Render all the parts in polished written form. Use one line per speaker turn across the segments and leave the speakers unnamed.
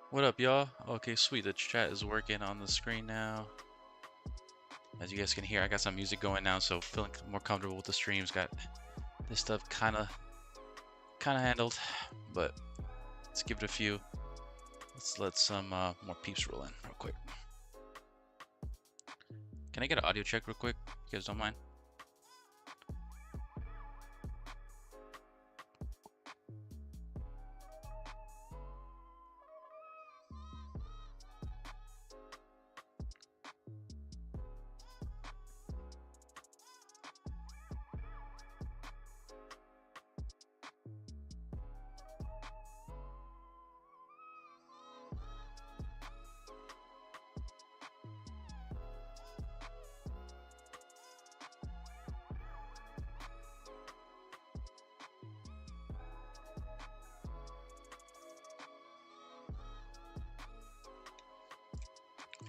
What up, y'all? Okay, sweet. The chat is working on the screen now. As you guys can hear, I got some music going now, so feeling more comfortable with the streams. Got this stuff kind of handled, but let's give it a few. Let's let some more peeps roll in real quick. Can I get an audio check real quick? You guys don't mind?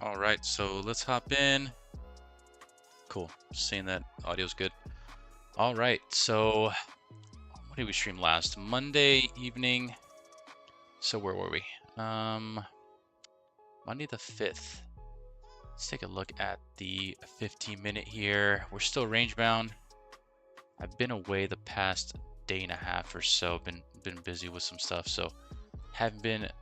All right, so let's hop in. Cool, seeing that audio's good. All right, so what did we stream last? Monday evening. So where were we? Monday the 5th. Let's take a look at the 15-minute here. We're still range bound. I've been away the past day and a half or so. Been busy with some stuff, so haven't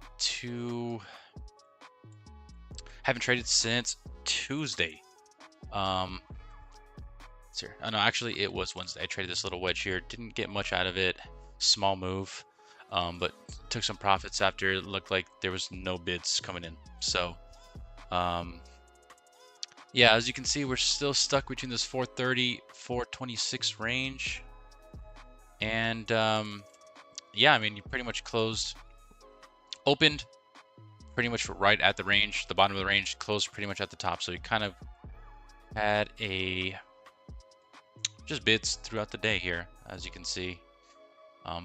traded since Tuesday. Here. Oh no, actually it was Wednesday. I traded this little wedge here. Didn't get much out of it. Small move, but took some profits after it looked like there was no bids coming in. So, yeah, as you can see, we're still stuck between this 430, 426 range. And yeah, I mean, you pretty much opened pretty much right at the range, the bottom of the range, closed pretty much at the top. So you kind of had just bids throughout the day here, as you can see.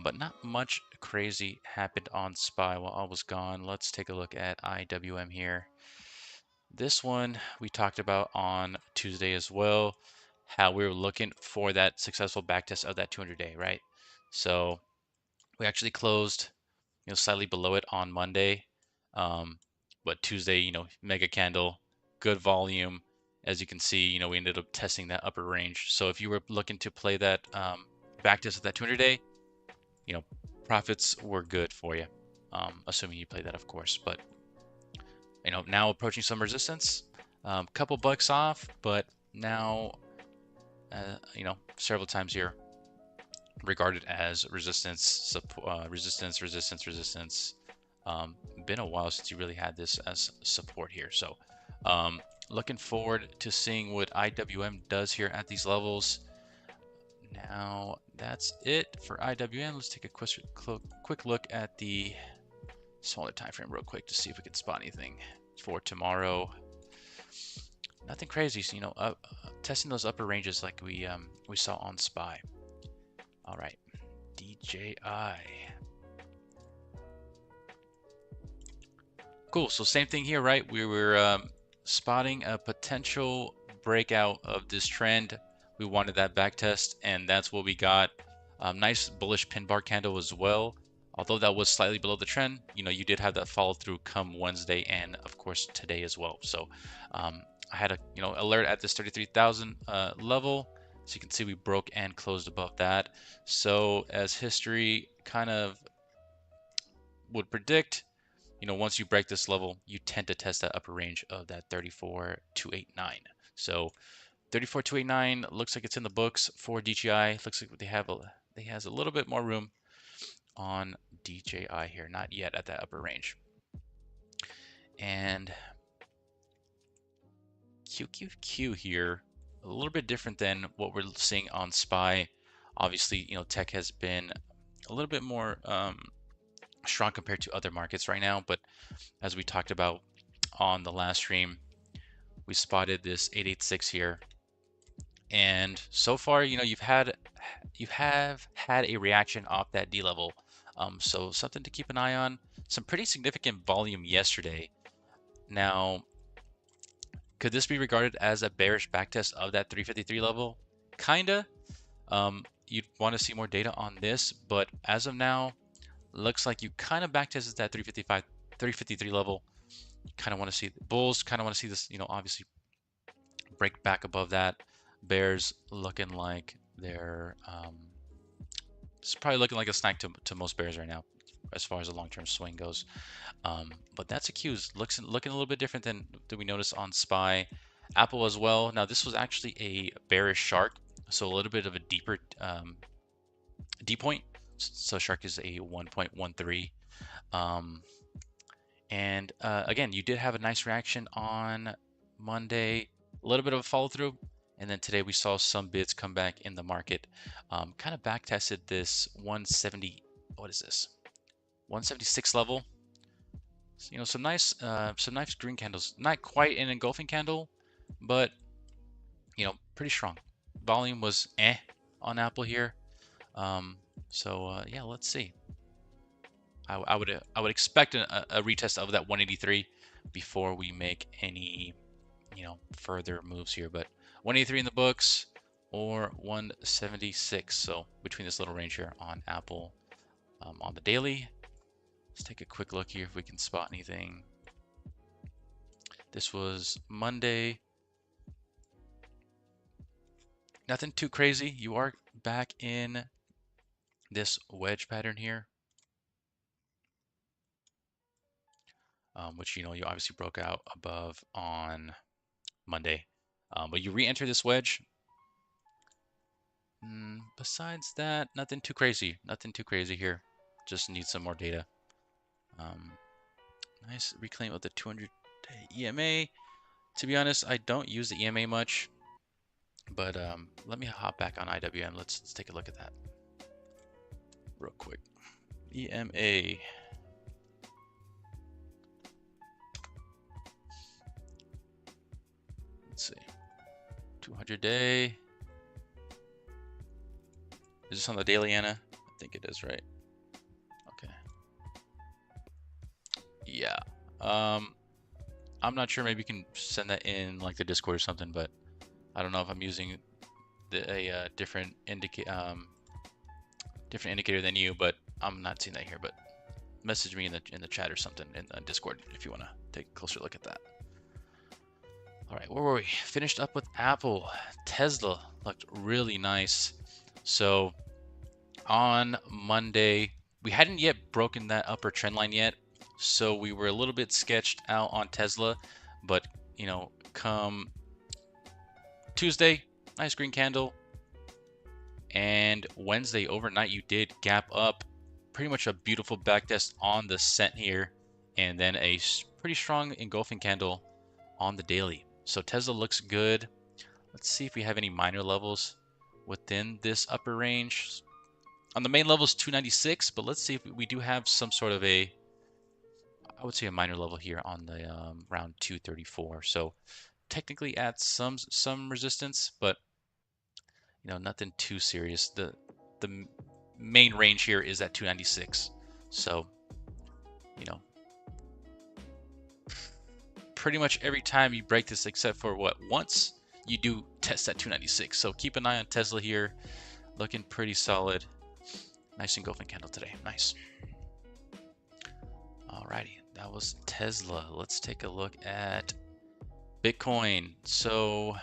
But not much crazy happened on SPY while I was gone. Let's take a look at IWM here. This one we talked about on Tuesday as well, how we were looking for that successful backtest of that 200-day, right? So we actually closed, slightly below it on Monday, but Tuesday, mega candle, good volume. As you can see, we ended up testing that upper range. So if you were looking to play that backtest of that 200-day, profits were good for you, assuming you play that, of course. But now approaching some resistance, couple bucks off, but now several times here regarded as resistance, resistance. Been a while since you really had this as support here, so looking forward to seeing what IWM does here at these levels. Now that's it for IWM. Let's take a quick look at the smaller time frame real quick to see if we can spot anything for tomorrow. Nothing crazy, so, testing those upper ranges like we saw on SPY. All right, DJI. Cool. So same thing here, right? We were spotting a potential breakout of this trend. We wanted that back test, and that's what we got. Nice bullish pin bar candle as well. Although that was slightly below the trend, you did have that follow through come Wednesday and of course today as well. So I had a alert at this 33,000 level. So you can see we broke and closed above that. So as history kind of would predict, once you break this level, you tend to test that upper range of that 34,289. So 34,289 looks like it's in the books for DJI. Looks like they has a little bit more room on DJI here, not yet at that upper range. And QQQ here, a little bit different than what we're seeing on SPY. Obviously, tech has been a little bit more strong compared to other markets right now, but as we talked about on the last stream, we spotted this 886 here, and so far, you have had a reaction off that D level, so something to keep an eye on. Some pretty significant volume yesterday. Now, could this be regarded as a bearish backtest of that 353 level? Kinda. You'd want to see more data on this, but as of now, looks like you kind of backtested that 355 3053 level. Kind of want to see bulls. Kind of want to see this, obviously break back above that. Bears looking like they're it's probably looking like a snack to most bears right now, as far as the long-term swing goes. But that's a cues. Looking a little bit different than we noticed on SPY. Apple as well. Now this was actually a bearish shark, so a little bit of a deeper D point. So shark is a 1.13. And again, you did have a nice reaction on Monday, a little bit of a follow through. And then today we saw some bids come back in the market. Kind of back tested this 170, what is this? 176 level. So, some nice green candles. Not quite an engulfing candle, but pretty strong. Volume was on Apple here. Yeah, let's see. I would expect a retest of that 183 before we make any further moves here. But 183 in the books or 176. So between this little range here on Apple on the daily. Let's take a quick look here if we can spot anything. This was Monday. Nothing too crazy. You are back in this wedge pattern here, which you obviously broke out above on Monday. But you re-enter this wedge. Besides that, nothing too crazy. Nothing too crazy here. Just need some more data. Nice reclaim of the 200-day EMA. To be honest, I don't use the EMA much, but let me hop back on IWM. Let's take a look at that real quick. EMA. Let's see. 200-day. Is this on the daily, Anna? I think it is, right? Okay. Yeah. I'm not sure. Maybe you can send that in like the Discord or something, but I don't know if I'm using a different indicator than you, but I'm not seeing that here. But message me in the chat or something in the Discord if you want to take a closer look at that. All right, where were we? Finished up with Apple. Tesla looked really nice. So on Monday, we hadn't yet broken that upper trend line yet. So we were a little bit sketched out on Tesla, but come Tuesday, nice green candle. And Wednesday overnight, you did gap up, pretty much a beautiful backtest on the cent here, and then a pretty strong engulfing candle on the daily. So Tesla looks good. Let's see if we have any minor levels within this upper range. On the main level is 296, but let's see if we do have some sort of I would say a minor level here on the round 234. So technically at some resistance, but nothing too serious. The main range here is at 296. So pretty much every time you break this, except for once, you do test at 296. So keep an eye on Tesla here, looking pretty solid. Nice engulfing candle today. Nice. Alrighty, that was Tesla. Let's take a look at Bitcoin. So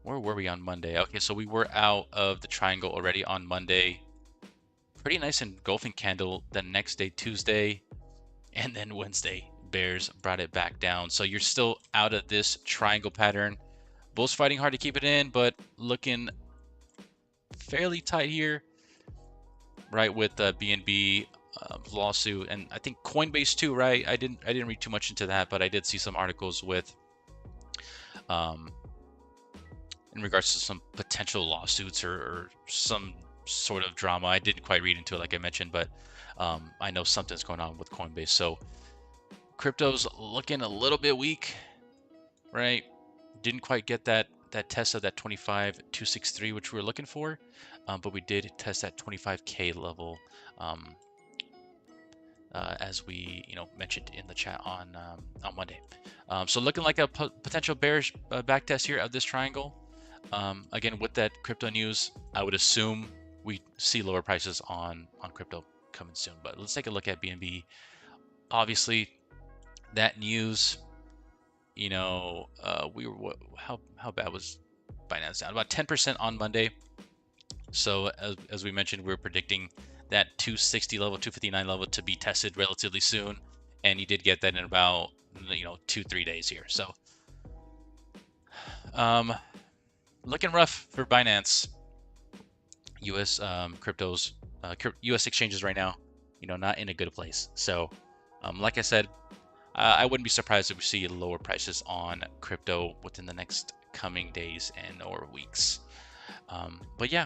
where were we on Monday? Okay, so we were out of the triangle already on Monday. Pretty nice engulfing candle the next day, Tuesday, and then Wednesday. Bears brought it back down. So you're still out of this triangle pattern. Bulls fighting hard to keep it in, but looking fairly tight here, right, with the BNB lawsuit, and I think Coinbase too, right? I didn't read too much into that, but I did see some articles with in regards to some potential lawsuits or some sort of drama. I didn't quite read into it, like I mentioned, but I know something's going on with Coinbase. So crypto's looking a little bit weak, right? Didn't quite get that test of that 25,263, which we were looking for, but we did test that 25K level, as we mentioned in the chat on Monday. So looking like a potential bearish back test here of this triangle. Again, with that crypto news, I would assume we see lower prices on crypto coming soon. But let's take a look at BNB obviously that news, you know, we were how bad was Binance down? About 10% on Monday. So as we mentioned, we're predicting that 260 level, 259 level to be tested relatively soon, and you did get that in about 2-3 days here. So looking rough for Binance. U.S. Cryptos, U.S. exchanges right now, not in a good place. So, like I said, I wouldn't be surprised if we see lower prices on crypto within the next coming days and or weeks. But yeah,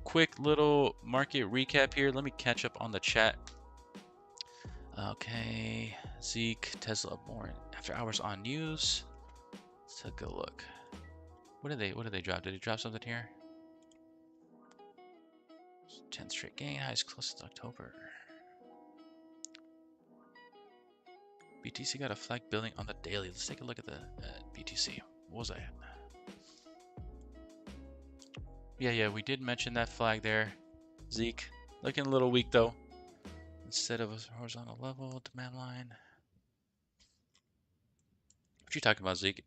quick little market recap here. Let me catch up on the chat. Okay, Zeke, Tesla up more after hours on news. Let's take a look. What did they drop? Did they drop something here? 10th straight gain, highest close to October. BTC got a flag building on the daily. Let's take a look at the BTC. What was that? Yeah, we did mention that flag there. Zeke, looking a little weak though. Instead of a horizontal level, demand line. What you talking about, Zeke?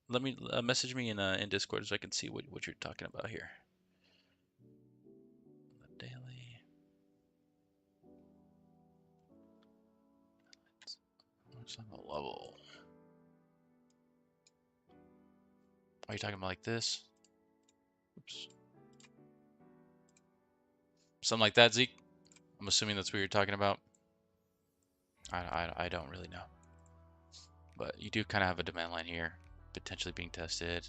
Let me message me in Discord so I can see what you're talking about here. The daily. Horizontal level. Are you talking about like this? Oops. Something like that, Zeke? I'm assuming that's what you're talking about. I don't really know. But you do kind of have a demand line here, potentially being tested.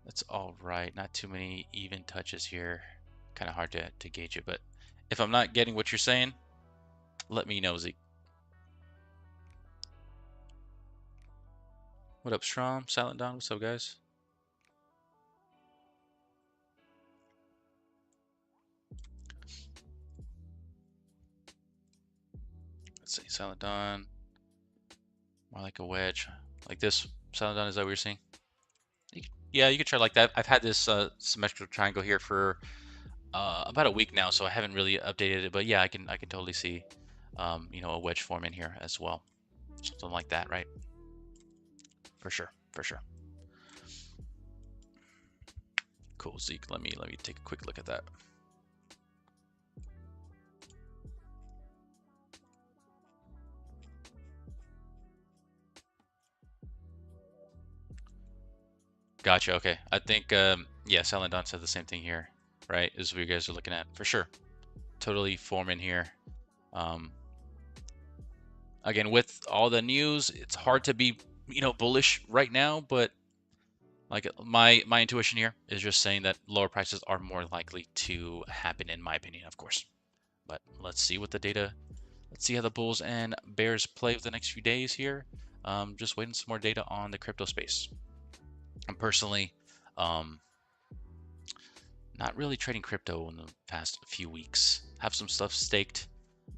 That's all right. Not too many even touches here. Kind of hard to gauge it, but if I'm not getting what you're saying, let me know, Zeke. What up, Strom? Silent Dawn, what's up, guys? Let's see, Silent Dawn. More like a wedge. Like this, Silent Dawn, is that what you're seeing? Yeah, you could try like that. I've had this symmetrical triangle here for about a week now, so I haven't really updated it. But yeah, I can totally see, a wedge form in here as well, something like that, right? For sure. Cool, Zeke. Let me take a quick look at that. Gotcha. Okay. I think yeah, Silent Dawn said the same thing here, right? Is what you guys are looking at for sure. Totally form in here. Again, with all the news, it's hard to be, bullish right now, but like my intuition here is just saying that lower prices are more likely to happen, in my opinion, of course. But let's see what the data. Let's see how the bulls and bears play for the next few days here. Just waiting some more data on the crypto space. I'm personally not really trading crypto in the past few weeks. Have some stuff staked,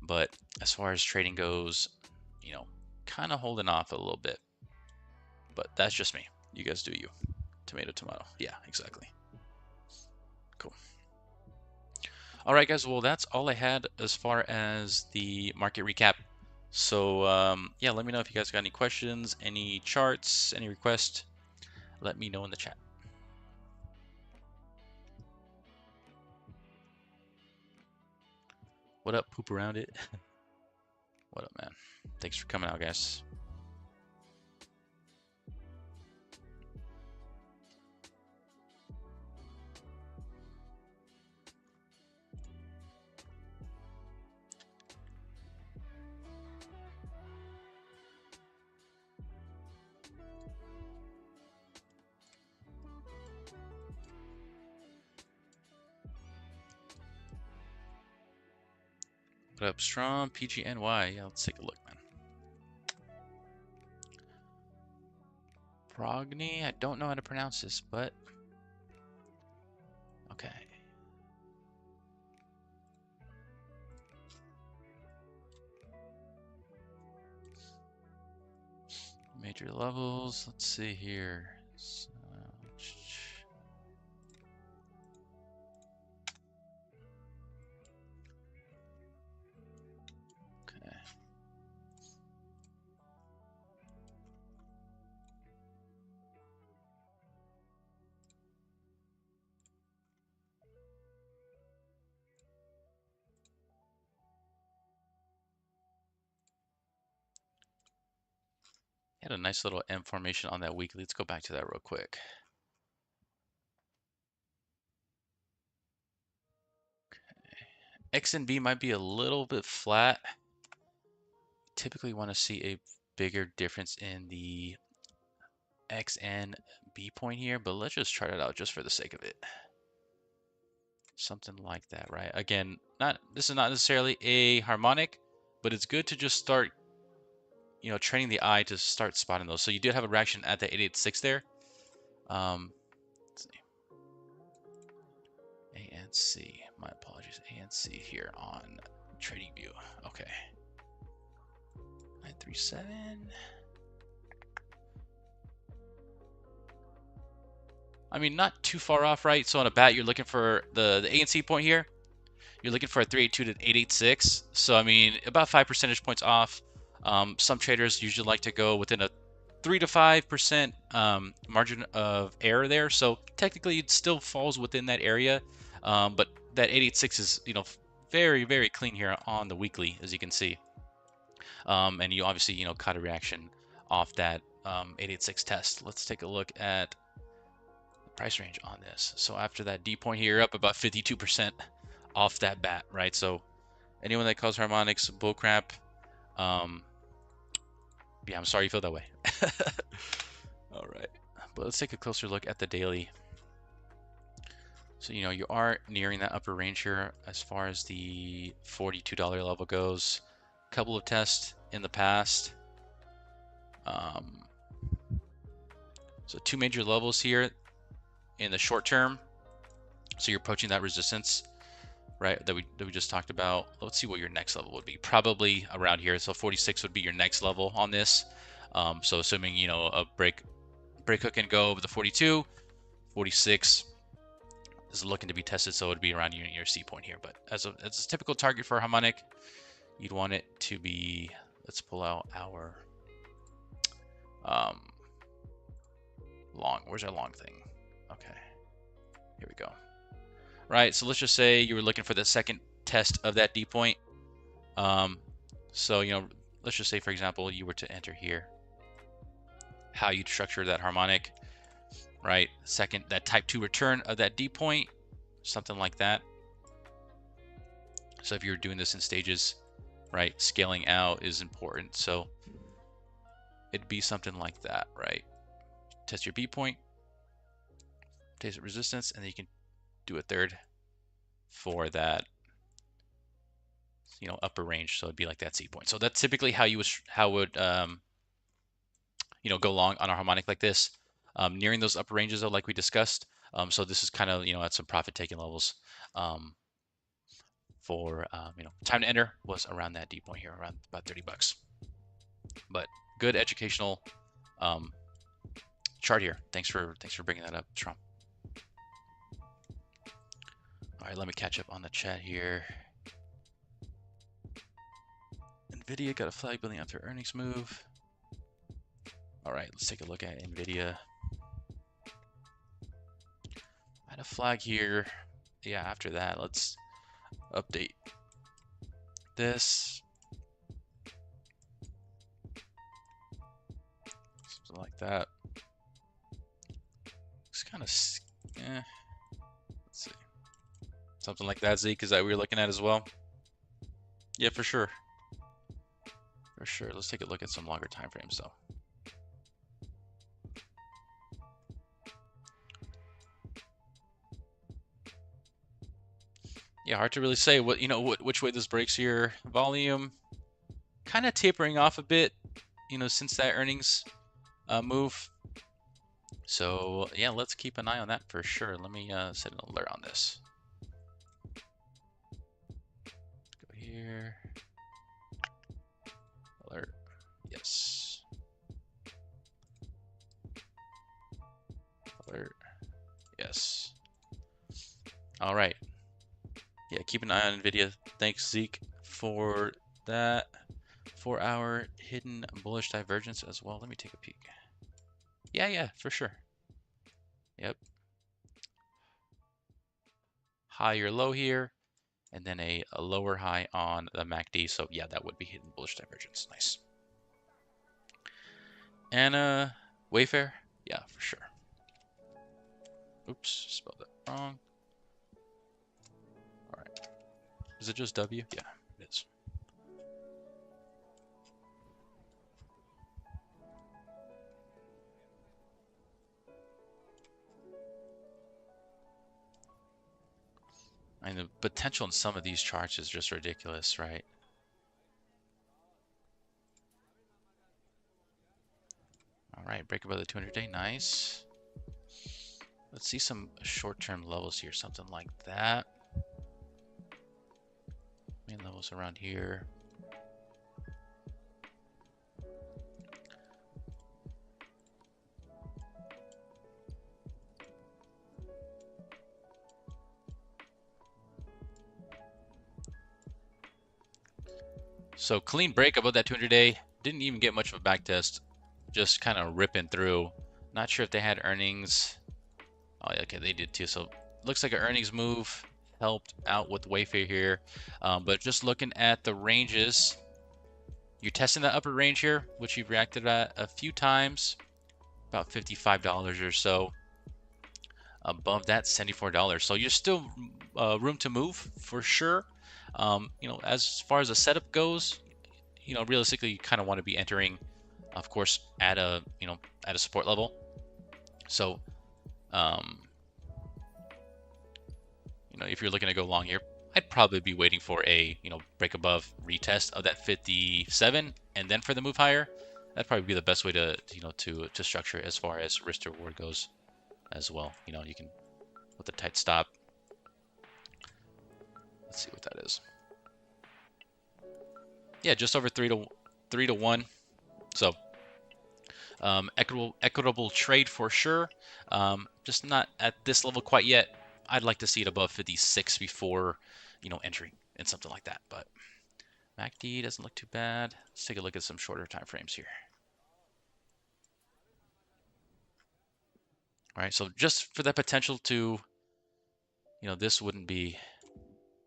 but as far as trading goes, kind of holding off a little bit. But that's just me. You guys do you. Tomato, tomato. Yeah, exactly. Cool. All right, guys. Well, that's all I had as far as the market recap. So, yeah, let me know if you guys got any questions, any charts, any requests. Let me know in the chat. What up, poop around it? What up, man? Thanks for coming out, guys. What up, Strom? PGNY. Yeah, let's take a look, man. Progny. I don't know how to pronounce this, but okay. Major levels. Let's see here. Had a nice little M formation on that weekly. Let's go back to that real quick. X and B might be a little bit flat. Typically want to see a bigger difference in the X and B point here, but let's just try it out just for the sake of it. Something like that, right? Again, this is not necessarily a harmonic, but it's good to just start, training the eye to start spotting those. So you did have a reaction at the 886 there. Let's see. A and C. My apologies. A and C here on Trading View. Okay. 937. I mean, not too far off, right? So on a bat, you're looking for the A and C point here. You're looking for a 382 to 886. So, I mean, about 5 percentage points off. Some traders usually like to go within a 3 to 5% margin of error there. So technically it still falls within that area. But that 886 is, very, very clean here on the weekly, as you can see. And you obviously, caught a reaction off that 886 test. Let's take a look at the price range on this. So after that D point here, up about 52% off that bat, right? So anyone that calls harmonics bullcrap, yeah, I'm sorry you feel that way. All right, but let's take a closer look at the daily. So, you are nearing that upper range here as far as the $42 level goes. A couple of tests in the past. So 2 major levels here in the short term. So you're approaching that resistance, right, that we just talked about. Let's see what your next level would be. Probably around here. So 46 would be your next level on this. So assuming, a break hook can go over the 42, 46 is looking to be tested, so it would be around your C point here. But as a typical target for a harmonic, you'd want it to be, let's pull out our long. Where's our long thing? Okay, here we go. Right, so let's just say you were looking for the second test of that D point. So, let's just say, for example, you were to enter here, how you'd structure that harmonic, right? Second, that type 2 return of that D point, something like that. So if you're doing this in stages, right, scaling out is important. So it'd be something like that, right? Test your B point, test resistance, and then you can do a third for that, upper range. So it'd be like that C point. So that's typically how you would go long on a harmonic like this, nearing those upper ranges though, like we discussed. So this is kind of, at some profit taking levels. For time to enter was around that D point here, around about 30 bucks. But good educational chart here. Thanks for bringing that up, Trump. All right, let me catch up on the chat here. Nvidia got a flag building after earnings move. All right, let's take a look at Nvidia. I had a flag here. Yeah, after that, let's update this. Something like that. It's kind of, let's see. Something like that, Zeke, is that what we were looking at as well? Yeah, for sure. For sure. Let's take a look at some longer time frames though. Yeah, hard to really say which way this breaks here. Volume kind of tapering off a bit, since that earnings move. So yeah, let's keep an eye on that for sure. Let me set an alert on this. Let's go here. Alert. Yes. Alert. Yes. All right. Yeah, keep an eye on Nvidia. Thanks, Zeke, for that 4-hour hidden bullish divergence as well. Let me take a peek. Yeah, for sure. Yep. Higher low here, and then a lower high on the MACD. So yeah, that would be hidden bullish divergence. Nice. Anna Wayfair? Yeah, for sure. Oops, spelled that wrong. All right. Is it just W? Yeah, it is. And the potential in some of these charts is just ridiculous, right? All right, break above the 200-day, nice. Let's see some short-term levels here, something like that. Main levels around here. So clean break above that 200-day. Didn't even get much of a back test. Just kind of ripping through. Not sure if they had earnings. Oh, yeah, okay, they did too. So looks like an earnings move helped out with Wayfair here. But just looking at the ranges, you're testing the upper range here, which you've reacted at a few times, about $55 or so. Above that, $74. So you're still room to move for sure. You know, as far as the setup goes, you know, realistically, you kind of want to be entering, of course, at a at a support level. So, you know, if you're looking to go long here, I'd probably be waiting for a break above retest of that 57, and then for the move higher. That'd probably be the best way to to structure it as far as risk to reward goes as well. You know, you can with a tight stop. Let's see what that is. Yeah, just over 3-1. So equitable trade for sure. Just not at this level quite yet. I'd like to see it above 56 before entering in something like that. But MACD doesn't look too bad. Let's take a look at some shorter time frames here. All right, so just for that potential to, this wouldn't be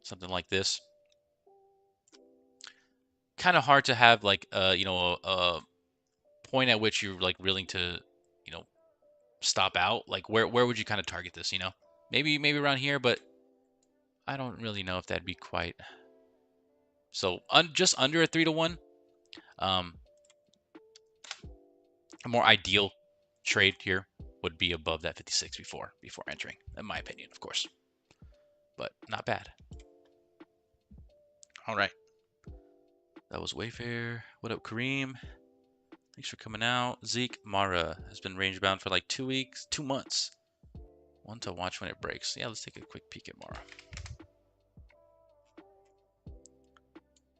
something like this. Kind of hard to have like a point at which you're like willing to, stop out. Like where would you kind of target this? Maybe around here, but I don't really know if that'd be quite. So just under a 3-1. A more ideal trade here would be above that 56 before entering, in my opinion, of course. But not bad. All right. That was Wayfair. What up, Kareem? Thanks for coming out. Zeke Mara has been range bound for like 2 weeks, 2 months. One to watch when it breaks. Yeah, let's take a quick peek at Mara.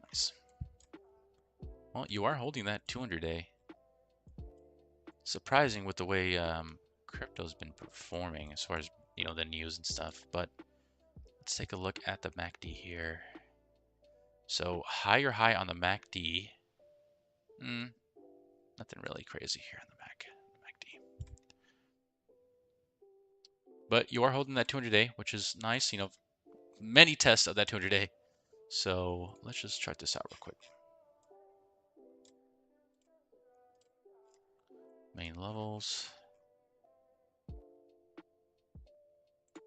Nice. Well, you are holding that 200-day. Surprising with the way crypto's been performing as far as the news and stuff. But let's take a look at the MACD here. So higher high on the MACD. Nothing really crazy here on the MACD. But you are holding that 200-day, which is nice. Many tests of that 200-day. So let's just chart this out real quick. Main levels.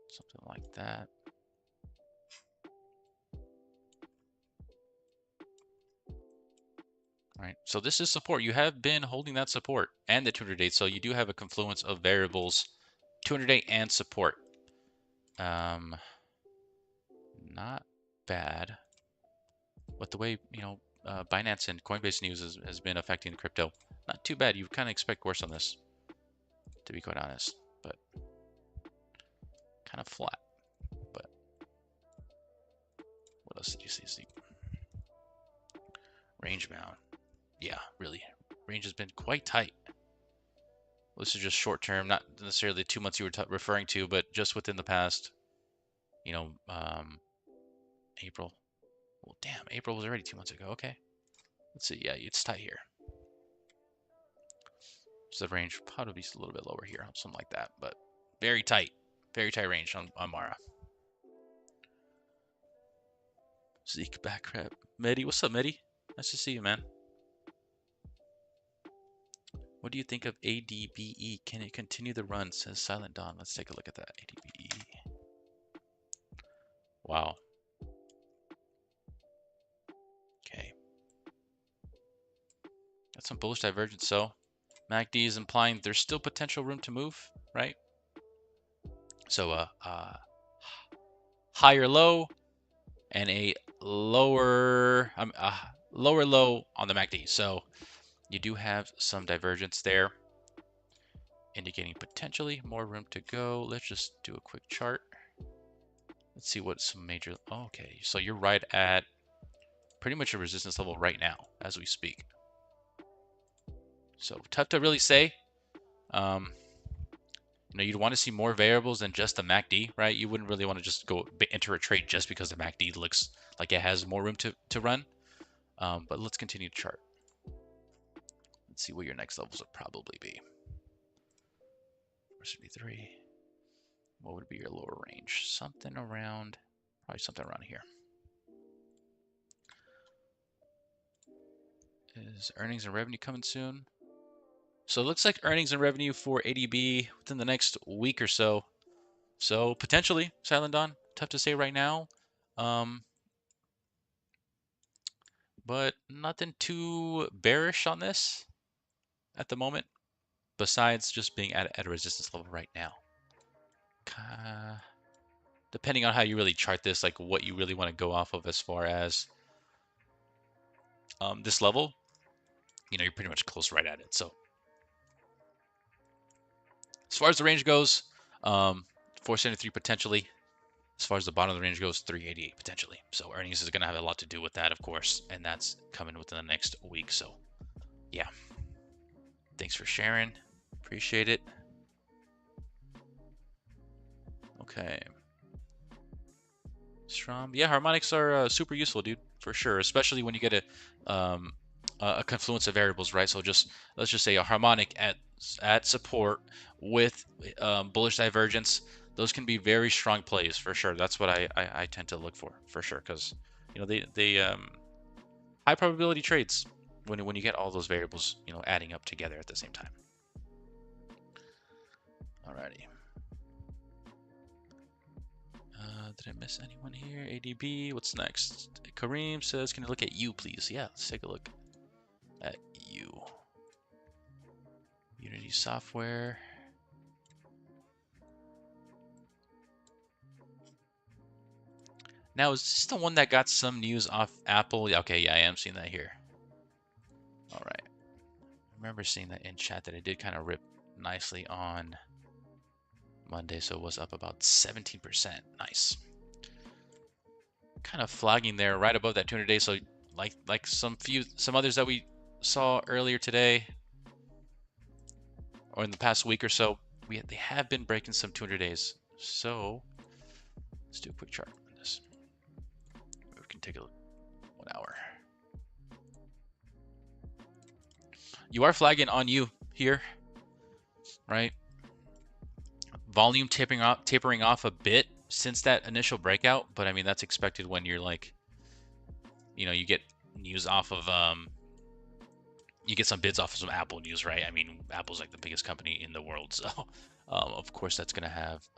Something like that. All right, so this is support. You have been holding that support and the 200-day, so you do have a confluence of variables, 200-day and support. Not bad. But the way Binance and Coinbase news has been affecting crypto, not too bad. You kind of expect worse on this, to be quite honest. But kind of flat. But what else did you see? Range bound. Yeah, really. Range has been quite tight. This is just short term, not necessarily the 2 months you were referring to, but just within the past, April. Well, damn, April was already 2 months ago. Okay. Let's see. Yeah, it's tight here. So the range probably a little bit lower here, something like that, but very tight range on Mara. Zeke back rep. Medi, what's up, Medi? Nice to see you, man. What do you think of ADBE? Can it continue the run? Says Silent Dawn. Let's take a look at that. ADBE. Wow. Okay. That's some bullish divergence. So MACD is implying there's still potential room to move, right? So higher low and a lower lower low on the MACD. So you do have some divergence there, indicating potentially more room to go. Let's just do a quick chart. Let's see what some major. Okay, so you're right at pretty much a resistance level right now as we speak. So tough to really say. You know, you'd want to see more variables than just the MACD, right? You wouldn't really want to just go enter a trade just because the MACD looks like it has more room to run. But let's continue to chart. Let's see what your next levels would probably be. 473. What would be your lower range? Something around, probably something around here. Is earnings and revenue coming soon? So it looks like earnings and revenue for ADB within the next week or so. So potentially, Silent Dawn, tough to say right now. But nothing too bearish on this at the moment, besides just being at a resistance level right now. Depending on how you really chart this, like what you really want to go off of as far as this level, you know, you're pretty much close right at it. So as far as the range goes, 473 potentially. As far as the bottom of the range goes, 388 potentially. So earnings is going to have a lot to do with that, of course, and that's coming within the next week. So yeah, thanks for sharing. Appreciate it. Okay. Strom. Yeah, harmonics are super useful, dude, for sure. Especially when you get a confluence of variables, right? So just let's just say a harmonic at support with bullish divergence. Those can be very strong plays for sure. That's what I tend to look for sure, because you know they high probability trades when you get all those variables, you know, adding up together at the same time. Alrighty. Did I miss anyone here? ADB, what's next? Kareem says, can you look at you, please? Yeah, let's take a look at you. Unity software. Now, is this the one that got some news off Apple? Okay, yeah, I am seeing that here. All right. I remember seeing that in chat that it did kind of rip nicely on Monday, so it was up about 17%. Nice. Kind of flagging there right above that 200-day. So like some others that we saw earlier today or in the past week or so, they have been breaking some 200 days. So let's do a quick chart on this. We can take a look. 1 hour. You are flagging on you here, right? Volume tapering off a bit since that initial breakout, but I mean that's expected when you're like, you know, you get news off of you get some bids off of some Apple news, right? I mean, Apple's like the biggest company in the world, so of course that's going to have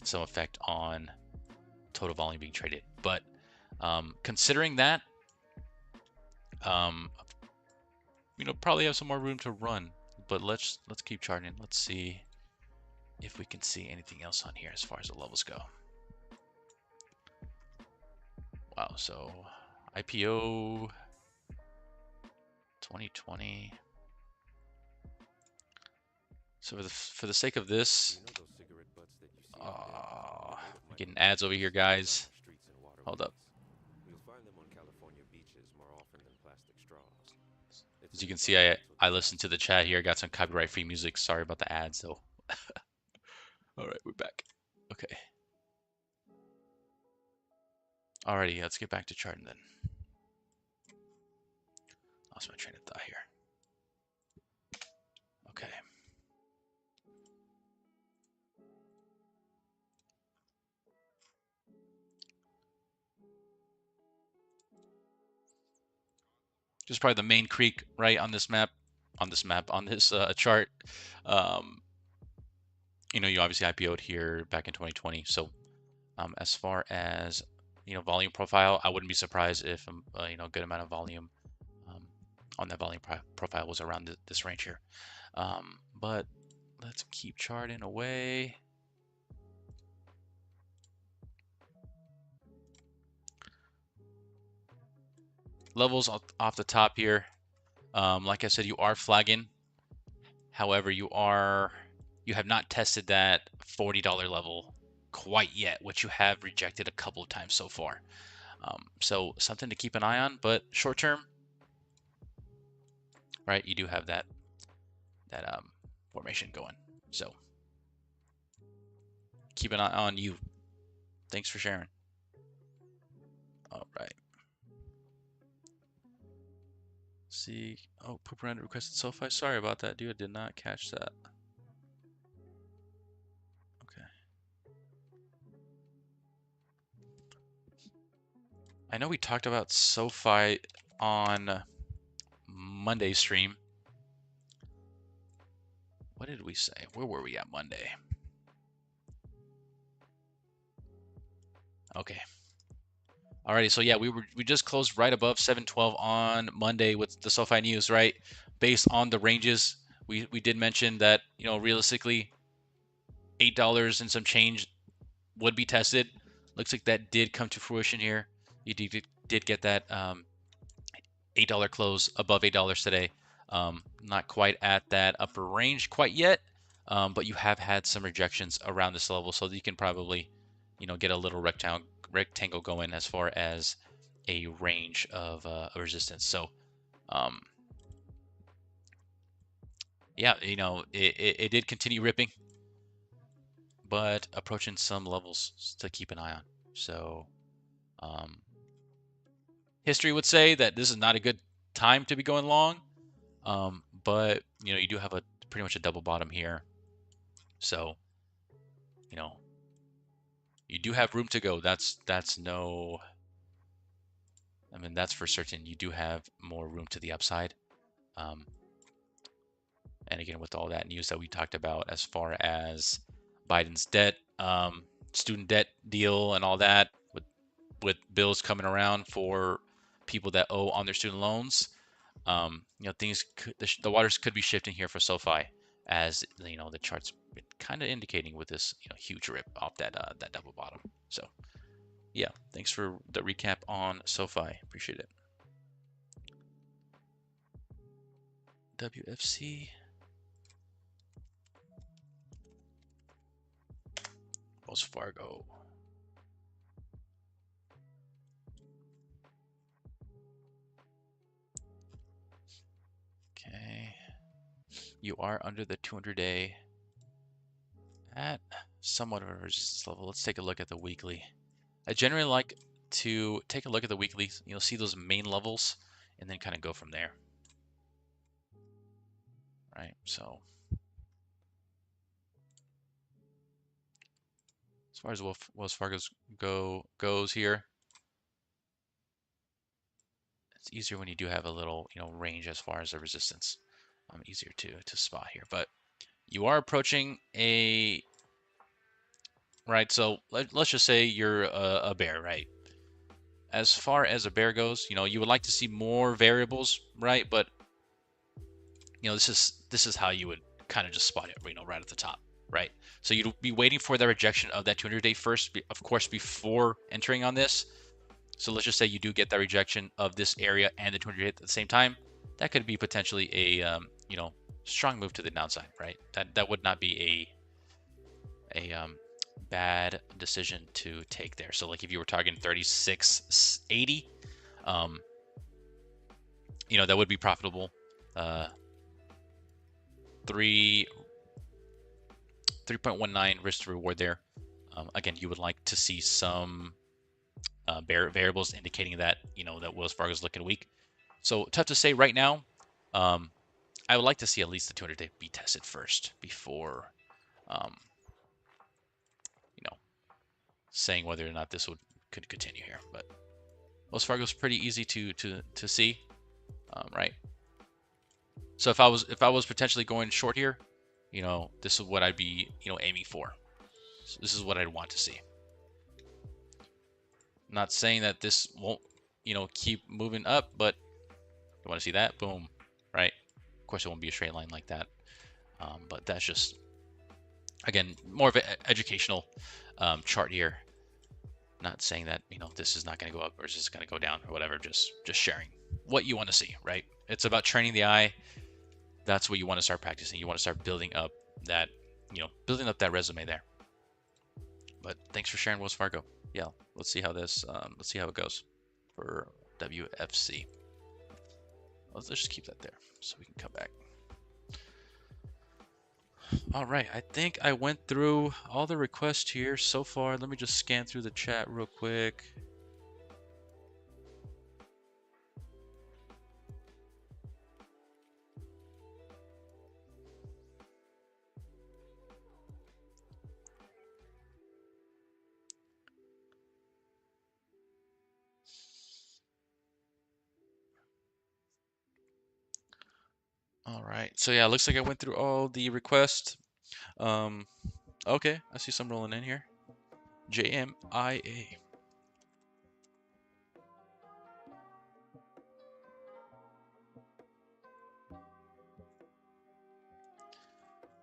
some effect on total volume being traded. But considering that, you know, probably have some more room to run. But let's keep charting. Let's see if we can see anything else on here as far as the levels go. Wow, so IPO 2020. So for the sake of this, getting ads over here, guys. Hold up. As you can see, I listened to the chat here. Got some copyright-free music. Sorry about the ads, though. All right, we're back. Okay. Alrighty, let's get back to charting then. Lost my train of thought here. Okay. Just probably the main creek right on this map. on this map, on this chart. You know, you obviously IPO'd here back in 2020. So as far as, you know, volume profile, I wouldn't be surprised if you know, a good amount of volume on that volume profile was around this range here. But let's keep charting away. Levels off the top here. Like I said, you are flagging. However, you have not tested that $40 level quite yet, which you have rejected a couple of times so far. So something to keep an eye on, but short term, right? You do have that formation going. So keep an eye on you. Thanks for sharing. All right. See, oh, Papastrada requested SoFi. Sorry about that, dude. I did not catch that. Okay. I know we talked about SoFi on Monday's stream. What did we say? Where were we at Monday? Okay. Alrighty, so yeah, we just closed right above 712 on Monday with the SoFi news, right? Based on the ranges, we did mention that, you know, realistically, $8 and some change would be tested. Looks like that did come to fruition here. You did get that $8 close above $8 today. Not quite at that upper range quite yet, but you have had some rejections around this level, so you can probably, you know, get a little rectangle going as far as a range of resistance. So, yeah, you know, it did continue ripping, but approaching some levels to keep an eye on. So, history would say that this is not a good time to be going long, but you know, you do have a pretty much a double bottom here. So, you know, you do have room to go. That's no, I mean, that's for certain. You do have more room to the upside. And again, with all that news that we talked about as far as Biden's debt, student debt deal and all that, with bills coming around for people that owe on their student loans, you know, things the waters could be shifting here for SoFi, as you know, the chart's kind of indicating with this, you know, huge rip off that that double bottom. So yeah, thanks for the recap on SoFi. Appreciate it. WFC. Wells Fargo. Okay. You are under the 200-day at somewhat of a resistance level. Let's take a look at the weekly. I generally like to take a look at the weekly. You'll see those main levels and then kind of go from there. Right, so as far as Wells Fargo's goes here, it's easier when you do have a little, you know, range as far as the resistance. Easier to spot here, but you are approaching a right. So let's just say you're a bear, right? As far as a bear goes, you know, you would like to see more variables, right? But you know, this is how you would kind of just spot it, you know, right at the top, right? So you'd be waiting for the rejection of that 200-day first, of course, before entering on this. So let's just say you do get that rejection of this area and the 200-day at the same time. That could be potentially a you know, strong move to the downside, right? That would not be a bad decision to take there. So like if you were targeting 36.80, you know, that would be profitable. 3.19 risk to reward there. Again, you would like to see some variables indicating that, you know, that Wells Fargo is looking weak. So tough to say right now. I would like to see at least the 200-day be tested first before, you know, saying whether or not this could continue here. But Wells Fargo is pretty easy to see, right? So if I was potentially going short here, you know, this is what I'd be, you know, aiming for. So this is what I'd want to see. I'm not saying that this won't, you know, keep moving up, but you want to see that, boom, right? Of course, it won't be a straight line like that, but that's just, again, more of an educational chart here. Not saying that, you know, this is not going to go up or is this going to go down or whatever. Just sharing what you want to see, right? It's about training the eye. That's what you want to start practicing. You want to start building up that, you know, building up that resume there. But thanks for sharing, Wells Fargo. Yeah, let's see how this, let's see how it goes for WFC. Let's just keep that there so we can come back. All right, I think I went through all the requests here so far. Let me just scan through the chat real quick. All right, so yeah, looks like I went through all the requests. Okay, I see some rolling in here. JMIA.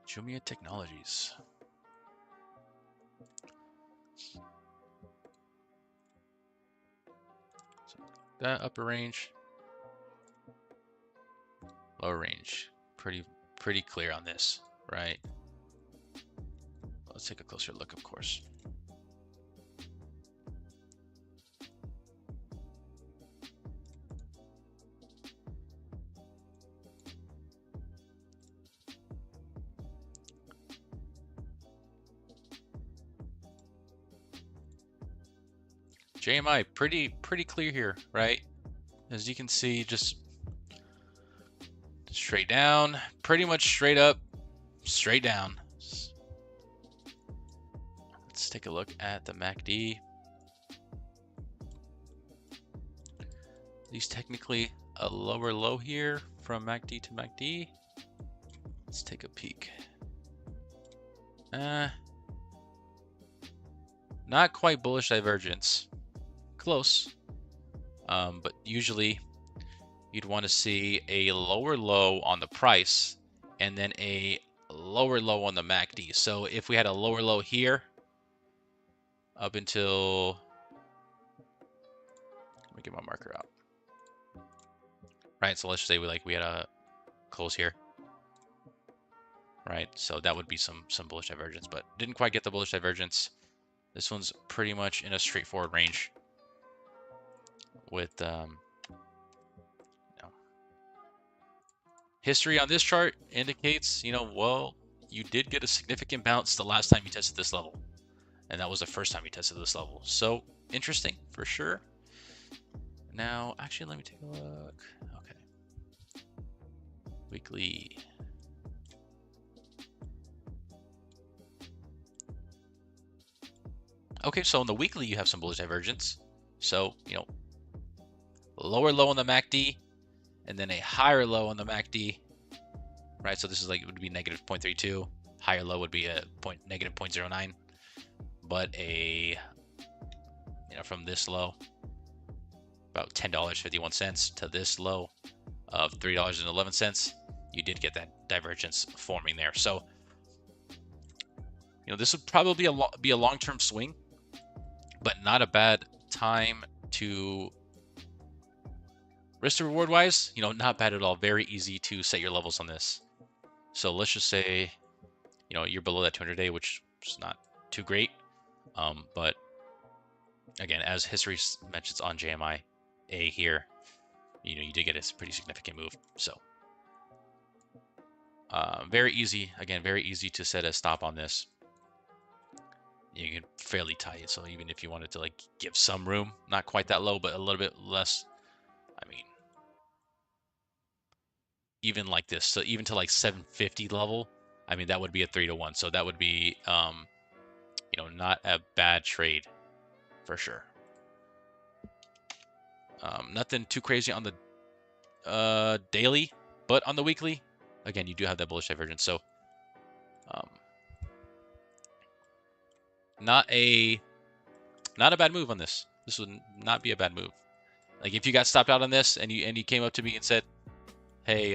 Jumia Technologies. So that upper range, lower range, pretty clear on this, right? Let's take a closer look, of course. JMI, pretty clear here, right? As you can see, just straight down, pretty much straight up, straight down. Let's take a look at the MACD. These technically a lower low here from MACD to MACD. Let's take a peek. Not quite bullish divergence. Close. But usually you'd want to see a lower low on the price and then a lower low on the MACD. So if we had a lower low here up until, let me get my marker out. Right, so let's say we had a close here. Right, so that would be some bullish divergence, but didn't quite get the bullish divergence. This one's pretty much in a straightforward range with you know, history on this chart indicates, you know, well, you did get a significant bounce the last time you tested this level, and that was the first time you tested this level. So interesting for sure. Now, actually, let me take a look. Okay, weekly. Okay, so on the weekly, you have some bullish divergence. So, you know, lower low on the MACD, and then a higher low on the MACD, right? So this is like, it would be negative 0.32. Higher low would be a negative 0.09. But a, you know, from this low, about $10.51 to this low of $3.11, you did get that divergence forming there. So, you know, this would probably be a long-term swing, but not a bad time to risk to reward wise, you know, not bad at all. Very easy to set your levels on this. So let's just say, you know, you're below that 200-day, which is not too great. But again, as history mentions on JMI A here, you know, you did get a pretty significant move. So very easy, again, very easy to set a stop on this. You can fairly tight, so even if you wanted to like give some room, not quite that low, but a little bit less, I mean, even like this, so even to like 750 level, I mean, that would be a 3-to-1. So that would be, you know, not a bad trade for sure. Nothing too crazy on the daily, But on the weekly, again, you do have that bullish divergence. So not a bad move on this. This would not be a bad move. Like if you got stopped out on this and you came up to me and said, hey,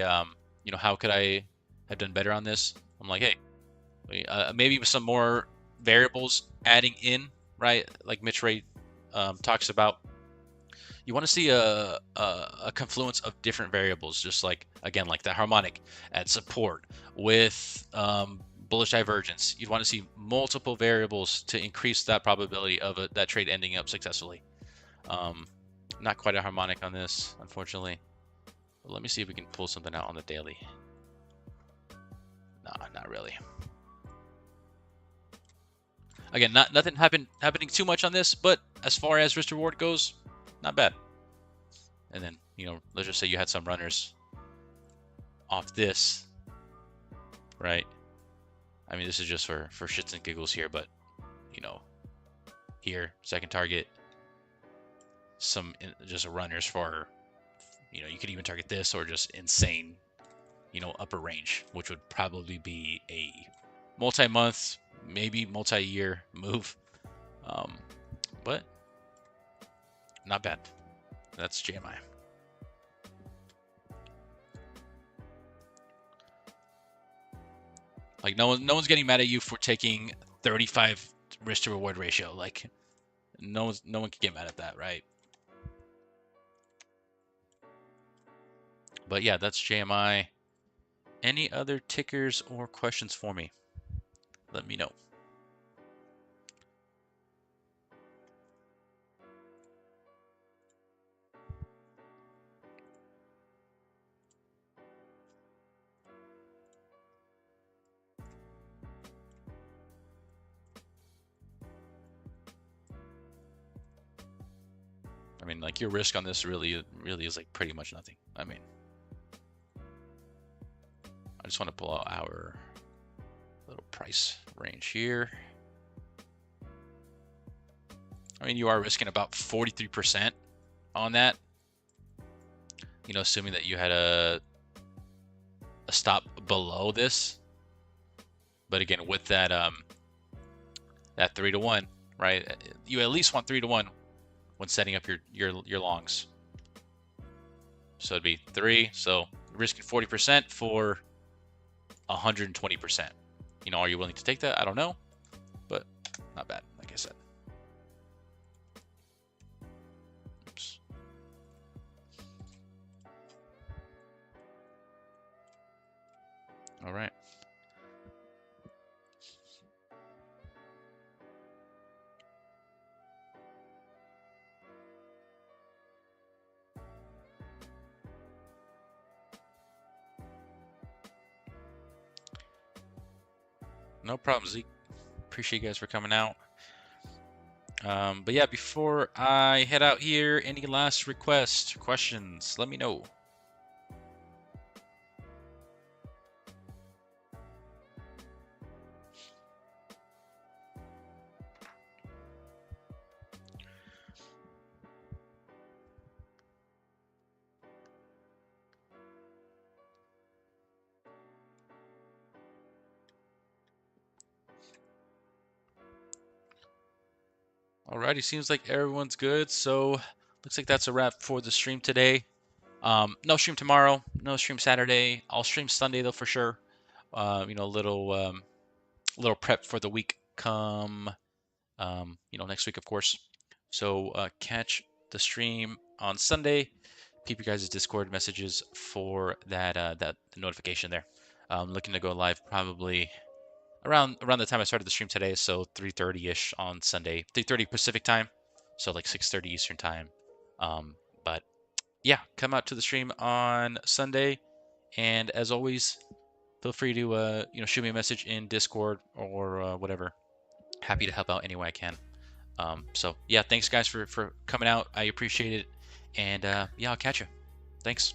you know, how could I have done better on this? I'm like, hey, maybe with some more variables adding in, right? Like Mitch Ray talks about. You want to see a confluence of different variables, just like, again, like the harmonic at support with bullish divergence. You'd want to see multiple variables to increase that probability of that trade ending up successfully. Not quite a harmonic on this, unfortunately. But let me see if we can pull something out on the daily. Nah, not really. Again, nothing happening too much on this, but as far as risk reward goes, not bad. And then, you know, let's just say you had some runners off this, right? I mean, this is just for shits and giggles here, but, you know, here, second target, some just runners for, you know, you could even target this or just insane, you know, upper range, which would probably be a multi-month, maybe multi-year move. But not bad. That's JMI. Like no one's getting mad at you for taking 35 risk to reward ratio. Like no one can get mad at that, right? But yeah, that's JMI. Any other tickers or questions for me? Let me know. I mean, like your risk on this really is like pretty much nothing. I mean, I just want to pull out our little price range here. I mean, you are risking about 43% on that. You know, assuming that you had a stop below this. But again, with that that 3-to-1, right? You at least want 3-to-1 when setting up your longs. So it'd be 3. So you're risking 40% for 120%. You know, are you willing to take that? I don't know, but not bad, like I said. Oops. All right. No problem, Zeke. Appreciate you guys for coming out. But yeah, before I head out here, any last requests, questions, let me know. Alrighty, seems like everyone's good. So looks like that's a wrap for the stream today. No stream tomorrow, no stream Saturday. I'll stream Sunday though for sure. You know, little prep for the week come, you know, next week of course. So catch the stream on Sunday. Keep your guys' Discord messages for that that notification there. Looking to go live probably around the time I started the stream today, so 3:30ish on Sunday, 3:30 Pacific time, so like 6:30 Eastern time. But yeah, come out to the stream on Sunday, and as always, feel free to you know, shoot me a message in Discord or whatever. Happy to help out any way I can. So yeah, thanks guys for coming out. I appreciate it, and yeah, I'll catch you. Thanks.